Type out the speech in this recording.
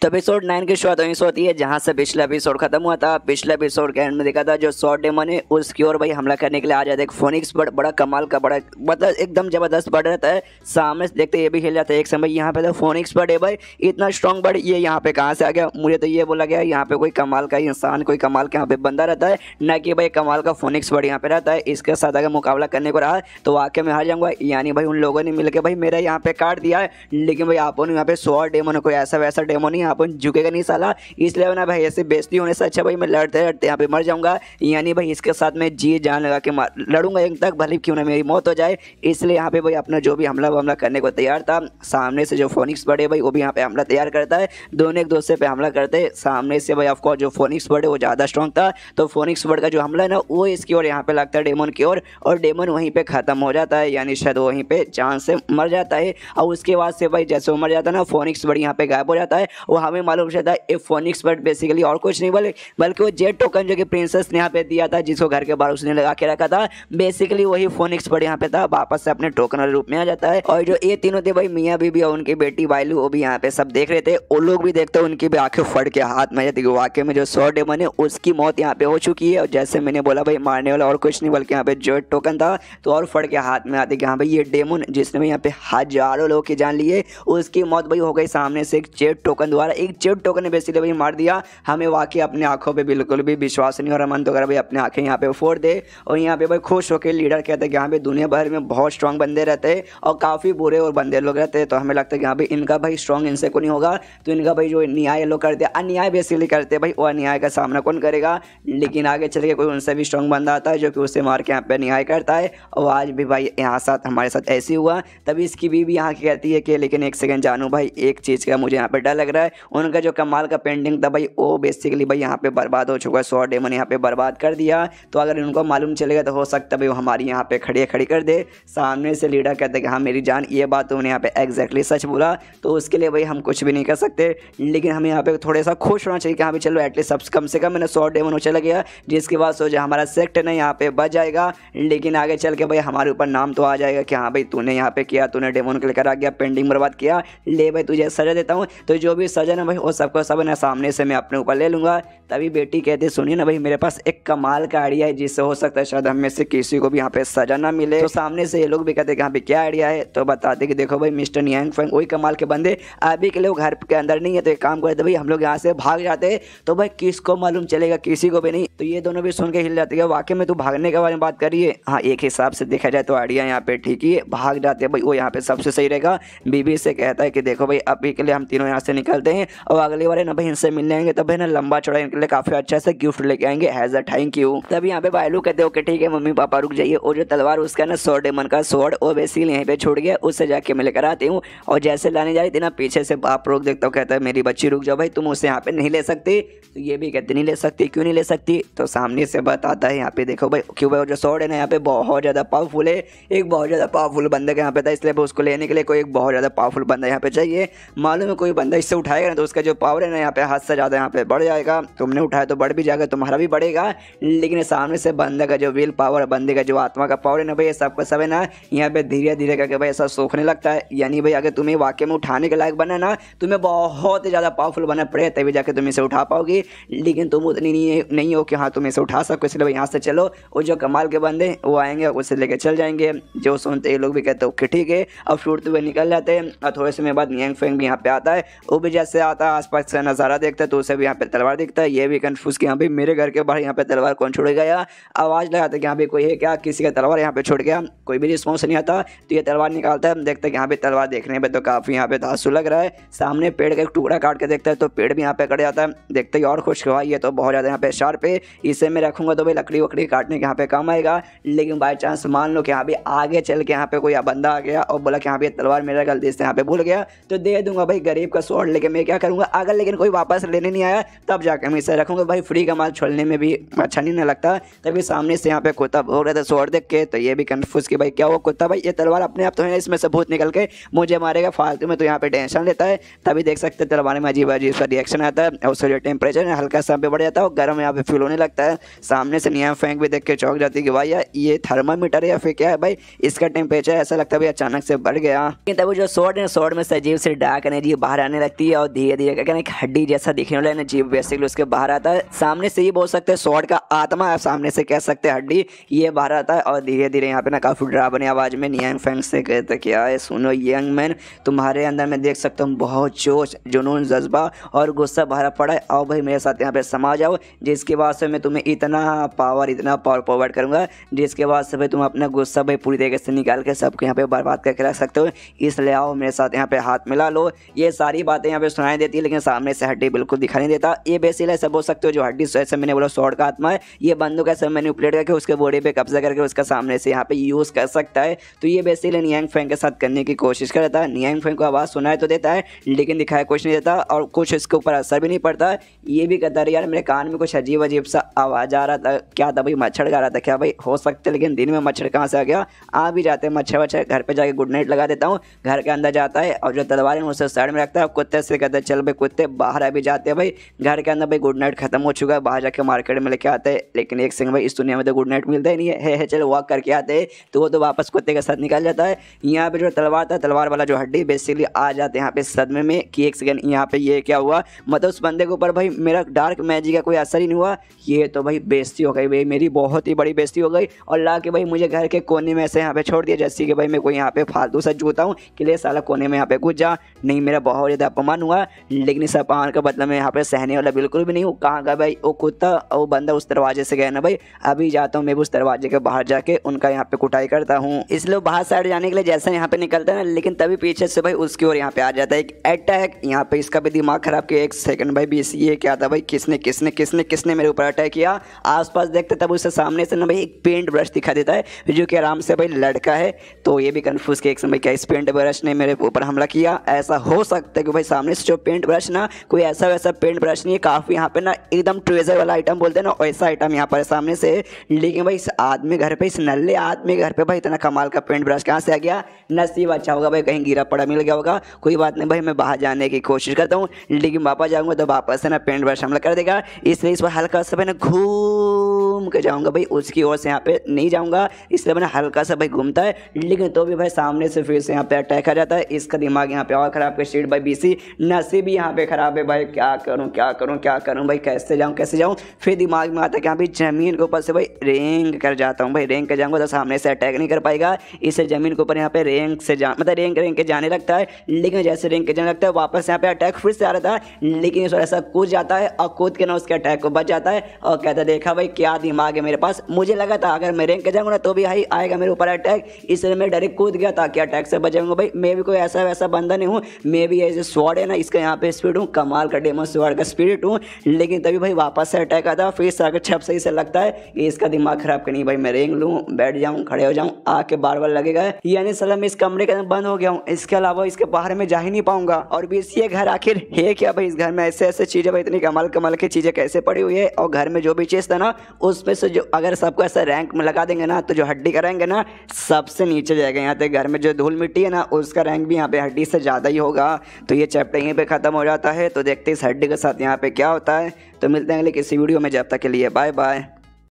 तो एपिसोड 9 की शुरुआत वहीं से होती है जहां से पिछला एपिसोड खत्म हुआ था। पिछले एपिसोड के एंड में देखा था जो स्वॉर्ड डेमन है उसकी ओर भाई हमला करने के लिए आ जाता है एक फोनिक्स बर्ड, बड़ा कमाल का, बड़ा मतलब एकदम जबरदस्त बर्ड रहता है। सामने से देखते ये भी हिल जाता है एक समय। यहाँ पे तो फोनिक्स बर्ड है भाई, इतना स्ट्रॉन्ग बर्ड, ये यहाँ पे कहाँ से आ गया? मुझे तो ये बोला गया यहाँ पे कोई कमाल का इंसान, कोई कमाल का यहाँ पे बंदा रहता है, ना कि भाई कमाल का फोनिक्स बर्ड यहाँ पे रहता है। इसके साथ अगर मुकाबला करने को रहा तो वाकई में हार जाऊंगा। यानी भाई उन लोगों ने मिलकर भाई मेरा यहाँ पे काट दिया है, लेकिन भाई आप यहाँ पे स्वॉर्ड डेमन, कोई ऐसा वैसा डेमन नहीं, आप झुकेगा नहीं साला। इसलिए ना भाई ऐसे बेइज्जती होने से अच्छा भाई मैं लड़ते लड़ते यहाँ पे मर जाऊंगा। यानी भाई इसके साथ मैं जी जान लगा के लड़ूंगा एक तक, भले क्यों ना मेरी मौत हो जाए। इसलिए यहाँ पे भाई अपना जो भी हमला करने को तैयार था। सामने से जो फोनिक्स बर्ड है भाई वो भी यहाँ पे हमला तैयार करता है। दोनों एक दूसरे पे हमला करते। सामने से भाई ऑफकोर्स जो फोनिक्स बर्ड है वो ज़्यादा स्ट्रॉन्ग था, तो फोनिक्स बर्ड का जो हमला है ना वो इसकी ओर यहाँ पे लगता है डेमन की ओर, और डेमन वहीं पे खत्म हो जाता है, यानी शायद वहीं पे जान से मर जाता है। और उसके बाद से भाई जैसे वो मर जाता है ना, फोनिक्स बर्ड यहाँ पे गायब हो जाता है। वो हमें मालूम चलता है फोनिक्स बर्ड बेसिकली और कुछ नहीं बल्कि वो जेट टोकन जो कि प्रिंसेस ने यहाँ पे दिया था, जिसको घर के बाहर उसने लगा के रखा था, बेसिकली वही फोनिक्स बर्ड यहाँ पे था, वापस से अपने टोकन वाले रूप में आ जाता है। और जो ये तीनों थे भाई, मियाँ बीबी और उनकी बेटी वायलू, वो भी यहाँ पे सब देख रहे थे। वो लोग भी देखते, उनकी भी आंखें फट के हाथ में जाती है। वाकई में जो स्वॉर्ड डेमन है उसकी मौत यहाँ पे हो चुकी है, और जैसे मैंने बोला भाई मारने वाला और कुछ नहीं बल्कि यहाँ पे जेट टोकन था, तो और फट के हाथ में आते कि हाँ भाई ये डेमन जिसने यहाँ पे हजारों लोगों की जान ली है उसकी मौत भाई हो गई सामने से एक जेट टोकन द्वारा। एक जेट टोकन ने बेसिकली भाई मार दिया। हमें वाकई अपने आंखों पे बिल्कुल भी विश्वास नहीं हो रहा, मन तो कर भाई अपने आंखें यहाँ पे फोड़ दे। और यहाँ पे भाई खुश होकर लीडर कहते हैं कि यहाँ पे दुनिया भर में बहुत स्ट्रांग बंदे रहते हैं और काफ़ी बुरे और बंदे लोग रहते हैं, तो हमें लगता है कि यहाँ पे इनका भाई स्ट्रांग इनसे को नहीं होगा, तो इनका भाई जो न्याय लोग करते हैं, अन्याय बेसिकली करते हैं भाई, वो अन्याय का सामना कौन करेगा। लेकिन आगे चल के कोई उनसे भी स्ट्रांग बंदा आता है जो कि उससे मार के यहाँ पे न्याय करता है। और आज भी भाई यहाँ साथ हमारे साथ ऐसी हुआ। तभी इसकी बीवी यहाँ की कहती है कि लेकिन एक सेकंड जानू भाई, एक चीज़ का मुझे यहाँ पे डर लग रहा है। उनका जो कमाल का पेंटिंग था भाई वो बेसिकली भाई यहाँ पे बर्बाद हो चुका है, स्वॉर्ड डेमन यहाँ पे बर्बाद कर दिया। तो अगर इनको मालूम चलेगा तो हो सकता है भाई वो हमारी यहाँ पे खड़ी कर दे। सामने से लीडर कहते हैं कि हाँ मेरी जान, ये बात तो उन्हें यहाँ पे एग्जैक्टली सच बोला, तो उसके लिए भाई हम कुछ भी नहीं कर सकते। लेकिन हमें यहाँ पे थोड़ा सा खुश होना चाहिए कि हाँ भाई चलो एटलीस्ट कम से कम मैंने स्वॉर्ड डेमन चला गया, जिसके बाद सोचा हमारा सेक्ट ना यहाँ पे बच जाएगा। लेकिन आगे चल के भाई हमारे ऊपर नाम तो आ जाएगा कि हाँ भाई तूने यहाँ पे किया, तूने डेमन को लेकर आ गया, पेंटिंग बर्बाद किया, ले भाई तुझे सजा देता हूँ। तो जो भी सजा ना भाई वो सबको सब ना सामने से मैं अपने ऊपर ले लूँगा। तभी बेटी कहती सुनिए ना भाई, मेरे पास एक कमाल का आइडिया है जिससे हो सकता है शायद हम में से किसी को भी यहाँ पे सजा ना मिले। तो सामने से ये लोग भी कहते हैं कि यहाँ पे क्या आइडिया है, तो बताते कि देखो भाई मिस्टर नियांग फेंग वही कमाल के बंदे अभी के लिए घर के अंदर नहीं है, तो एक काम करते भाई हम लोग यहाँ से भाग जाते, तो भाई किसको मालूम चलेगा, किसी को भी नहीं। तो ये दोनों भी सुन के हिल जाते हैं। वाकई में तो भागने के बारे में बात करिए, हाँ एक हिसाब से देखा जाए तो आइडिया यहाँ पे ठीक ही है, भाग जाते हैं भाई, वो यहाँ पे सबसे सही रहेगा। बीबी से कहता है कि देखो भाई अभी के लिए हम तीनों यहाँ से निकलते हैं, और अगली बार ना भाई इनसे मिलने आएंगे तब भाई ना लंबा चौड़ा इनके लिए काफी अच्छा से गिफ्ट लेके आएंगे एज अ थैंक यू। तब यहाँ पे वायलू कहते ओके ठीक है मम्मी पापा रुक जाइए, और जो तलवार उसका ना स्वॉर्ड डेमन का स्वॉर्ड वो बेसिकली यहीं पे छूट गया, उससे जाके मैं लेकर आती हूँ। और जैसे लाने जा रही थी ना पीछे से बाप रोक देखता हूँ, कहता है मेरी बच्ची रुक जाओ भाई, तुम उसे यहाँ पे नहीं ले सकती। तो ये भी कहते नहीं ले सकती, क्यों नहीं ले सकती? तो सामने से बताता है यहाँ पे देखो भाई क्यों भाई, जो स्वॉर्ड है ना यहाँ पे बहुत ज़्यादा पावरफुल है, एक बहुत ज़्यादा पावरफुल बंदा यहाँ पे था, इसलिए उसको लेने के लिए कोई एक बहुत ज़्यादा पावरफुल बंदा यहाँ पे चाहिए। मालूम है कोई बंदा इससे उठाएगा ना तो उसका जो पावर है ना यहाँ पे हद से ज़्यादा यहाँ पे बढ़ जाएगा। तुमने उठाया तो बढ़ भी जाएगा, तुम्हारा भी बढ़ेगा। लेकिन सामने से बंदे का जो विल पावर, बंदे का जो आत्मा का पावर है ना भाई, ये सबका सब है ना यहाँ पे धीरे धीरे करके भाई ऐसा सोखने लगता है। यानी भाई अगर तुम्हें वाकई में उठाने के लायक बना ना, तुम्हें बहुत ज़्यादा पावरफुल बना पड़े तभी जाके तुम इसे उठा पाओगे। लेकिन तुम उतनी नहीं हो कि हाँ तुम इसे उठा सको, इसलिए यहाँ से चलो। और जो कमाल के बंदे वो आएंगे उसे लेके चल जाएंगे। जो सुनते लोग भी कहते हो ठीक है, अब छूटते हुए निकल जाते हैं। और थोड़े समय बाद नियांग फेंग भी यहाँ पे आता है, वो भी जैसे आता है आसपास का नज़ारा देखता है तो उसे भी यहाँ पे तलवार दिखता है। ये भी कंफ्यूज कि यहाँ पे मेरे घर के बाहर यहाँ पे तलवार कौन छोड़ गया, आवाज़ लगाता है कि यहाँ पे कोई है क्या, किसी का तलवार यहाँ पे छूट गया, कोई भी रिस्पॉन्स नहीं आता। तो ये तलवार निकालता है, देखता है कि यहाँ पे तलवार देखने पे तो काफ़ी यहाँ पे धांसू लग रहा है। सामने पेड़ का एक टुकड़ा काट के देखता है तो पेड़ भी यहाँ पे कट जाता है। देखते ही और खुश हुआ, ये तो बहुत ज़्यादा यहाँ पे शार्प है, इसे मैं रखूँगा तो भाई लकड़ी वकड़ी काटने के यहाँ पे काम आएगा। लेकिन बाई चांस मान लो कि यहाँ पे आगे चल के यहाँ पे कोई बंदा आ गया और बोला कि यहाँ पे तलवार मेरा गलती से यहाँ पे भूल गया, तो दे दूंगा भाई गरीब का स्वॉर्ड, लेके मैं क्या करूँगा अगर लेकिन कोई वापस लेने नहीं आया तब जाकर मैं इसे रखूँगा भाई, फ्री का माल छोड़ने में भी अच्छा नहीं लगता। तभी सामने से यहाँ पे कुत्ता भोग रहा था स्वॉर्ड देख के, तो ये भी कंफ्यूज कि भाई क्या वो कुत्ता भाई ये तलवार अपने आप तो है इसमें से भूत निकल के मुझे मारेगा फालतू में, तो यहाँ पे टेंशन लेता है। तभी देख सकते हैं तलवार में अजीब अजीब सा रिएक्शन आता है, और उसका जो टेम्परेचर है हल्का सा पे बढ़ जाता है और गर्म यहाँ पे फील होने लगता है। सामने से नियांग फेंग भी देख के चौंक जाती है कि भाई यार ये थर्मामीटर है या फिर क्या है भाई, इसका टेम्परेचर ऐसा लगता है भाई अचानक से बढ़ गया। लेकिन तभी जो स्वॉर्ड है, स्वॉर्ड में से अजीब से डार्क एनर्जी बाहर आने लगती है, और धीरे धीरे क्या एक हड्डी जैसा दिखने वाला है जीव बेसिकली उसके बाहर आता है। सामने से ही बोल सकते हैं स्वॉर्ड का आत्मा है, सामने से कह सकते हैं हड्डी ये बाहर आता है। और धीरे धीरे यहाँ पे ना काफी डरावनी आवाज में नियांग फेंग से कहते क्या है, सुनो यंग मैन, तुम्हारे अंदर मैं देख सकता हूँ बहुत जोश, जुनून, जज्बा और गुस्सा भरा पड़ा है। आओ भाई मेरे साथ यहाँ पे समा जाओ, जिसके बाद से मैं तुम्हें इतना पावर प्रोवाइड करूंगा जिसके बाद से भाई तुम अपना गुस्सा भाई पूरी तरीके से निकाल के सबको यहाँ पे बर्बाद करके रख सकते हो। इसलिए आओ मेरे साथ यहाँ पे हाथ मिला लो। ये सारी बातें यहाँ पे सुनाई देती है लेकिन सामने से हड्डी बिल्कुल दिखाई नहीं देता। ये बेसिकली ऐसा बोल सकते हो जो हड्डी ऐसे मैंने बोला स्वॉर्ड का आत्मा है, ये बंदूक ऐसे मैनिपुलेट करके उसके बॉडी पे कब्जा करके उसका सामने से यहाँ पे यूज कर सकता है। तो ये बेसिकली नियांग फेंग के साथ करने की कोशिश करता है। नियांग फेंग को आवाज सुनाई तो देता है लेकिन दिखाया कुछ नहीं देता और कुछ इसके ऊपर असर भी नहीं पड़ता। ये भी कहता है यार मेरे कान में कुछ अजीब अजीब सा आवाज आ रहा था, क्या था भाई, मच्छर गा रहा था क्या भाई, हो सकता है लेकिन दिन में मच्छर कहाँ से आ गया। आ भी जाते हैं मच्छर वच्छर, घर पे जाके गुड नाइट लगा देता हूँ। घर के अंदर जाता है और जो तलवार है उसे साइड में रखता है। कुत्ते से कहता है चल भाई कुत्ते बाहर आ भी जाते हैं। भाई घर के अंदर भाई गुड नाइट खत्म हो चुका है, बाहर जाके मार्केट में लेके आते हैं लेकिन एक सिंह भाई इस दुनिया में तो गुड नाइट मिलता ही नहीं है। चलो वॉक करके आते हैं तो वो तो वापस कुत्ते के साथ निकल जाता है। यहाँ पे जो तलवार था, तलवार वाला जो हड्डी बेसिकली आ जाते हैं यहाँ पे सदमे में कि एक सेकंड यहाँ पे ये क्या हुआ, मतलब उस बंदे के ऊपर भाई मेरा डार्क मैजिक का कोई असर ही नहीं हुआ। ये तो भाई बेइज्जती हो गई भाई, मेरी बहुत ही बड़ी बेइज्जती हो गई। और ला के भाई मुझे घर के कोने में ऐसे यहाँ पे छोड़ दिया जैसे कि भाई मैं कोई यहाँ पे फालतू सा जूता हूँ कि ले साला कोने में यहाँ पे घुस जा। नहीं मेरा बहुत ज़्यादा अपमान हुआ लेकिन इस अपमान का बदला मैं यहाँ पे सहने वाला बिल्कुल भी नहीं हूँ। कहाँ का भाई वो कुत्ता और वो बंदा उस दरवाजे से गया ना भाई, अभी जाता हूँ मैं भी उस दरवाजे के बाहर जाके उनका यहाँ पे कुटाई करता हूँ। इसलिए बाहर साइड जाने के लिए जैसा यहाँ पे निकलता है ना लेकिन तभी पीछे से भाई उसकी ओर यहाँ पे आ जाता है एक अटैक। यहाँ पे इसका भी दिमाग खराब किया। एक सेकंड भाई बीस, ये क्या था भाई, किसने किसने किसने किसने मेरे ऊपर अटैक किया। आसपास देखते तब उससे सामने से ना भाई एक पेंट ब्रश दिखा देता है जो कि आराम से भाई लड़का है। तो ये भी कंफ्यूज किया एक समय क्या इस पेंट ब्रश ने मेरे ऊपर हमला किया। ऐसा हो सकता है कि भाई सामने से जो पेंट ब्रश ना कोई ऐसा वैसा पेंट ब्रश नहीं है, काफ़ी यहाँ पे ना एकदम ट्रेजर वाला आइटम बोलते हैं ना वैसा आइटम यहाँ पर सामने से। लेकिन भाई इस आदमी घर पे, इस नल्ले आदमी घर पे भाई इतना कमाल का पेंट ब्रश कहाँ से आ गया। नसीब अच्छा होगा भाई कहीं गिरा पड़ा मिल गया होगा। कोई बात नहीं भाई मैं बाहर जाने की कोशिश करता हूँ लेकिन वापस जाऊँगा तो वापस से ना पेंट ब्रश हमला कर देगा। इसलिए इस बार हल्का सा मैंने घूम के जाऊँगा भाई, उसकी ओर से यहाँ पे नहीं जाऊँगा। इसलिए मैंने हल्का सा भाई घूमता है लेकिन तो भी भाई सामने से फिर से यहाँ पे अटैक आ जाता है। इसका दिमाग यहाँ पे और खराब के शीट भाई बीसी, नसीब भी यहाँ पे खराब है भाई, क्या करूँ क्या करूँ क्या करूँ भाई, कैसे जाऊँ कैसे जाऊँ। फिर दिमाग में आता है कि यहाँ पे जमीन के ऊपर से भाई रेंग कर जाता हूँ। भाई रेंग कर जाऊँगा तो सामने से अटैक नहीं कर पाएगा। इससे जमीन के ऊपर यहाँ पे रेंग से मतलब रेंग के जाने लगता है लेकिन जैसे रेंग के जाने लगता है वापस यहाँ पे अटैक फिर से आ रहा था लेकिन इस बार ऐसा कूद जाता है और कूद के ना उसके अटैक को बच जाता है और कहता है देखा भाई क्या दिमाग है मेरे पास। मुझे लगा था अगर मैं रेंग के जाऊँगा ना तो भी भाई आएगा मेरे ऊपर अटैक, इसलिए मैं डायरेक्ट कूद गया ताकि अटैक से बच जाऊँगा। भाई मैं भी कोई ऐसा वैसा बंदा नहीं हूँ, मैं भी ऐसे स्वॉर्ड है ना इसका यहाँ पे स्पीड हूँ, कमाल का डेमन स्वॉर्ड का स्पिरिट हूँ। लेकिन तभी भाई वापस से अटैक आता फिर से आकर छप सही से लगता है कि इसका दिमाग खराब करनी भाई मैं रेंग लूँ, बैठ जाऊँ, खड़े हो जाऊँ, आके बार बार लगेगा यानी साला मैं इस कमरे के अंदर बंद हो गया हूँ, इसके अलावा इसके बाहर में जा ही नहीं पाऊंगा। और भी ये घर आखिर है क्या भाई, इस घर में ऐसे ऐसे चीज़ें भाई, इतनी कमाल कमाल की चीज़ें कैसे पड़ी हुई है। और घर में जो भी चीज़ था ना उसमें से जो अगर सबको ऐसा रैंक में लगा देंगे ना तो जो हड्डी करेंगे ना सबसे नीचे जाएगा। यहाँ तक घर में जो धूल मिट्टी है ना उसका रैंक भी यहाँ पे हड्डी से ज़्यादा ही होगा। तो ये चैप्टर यहीं पे ख़त्म हो जाता है। तो देखते हैं इस हड्डी के साथ यहाँ पे क्या होता है। तो मिलते हैं अगले किसी वीडियो में, जब तक के लिए बाय बाय।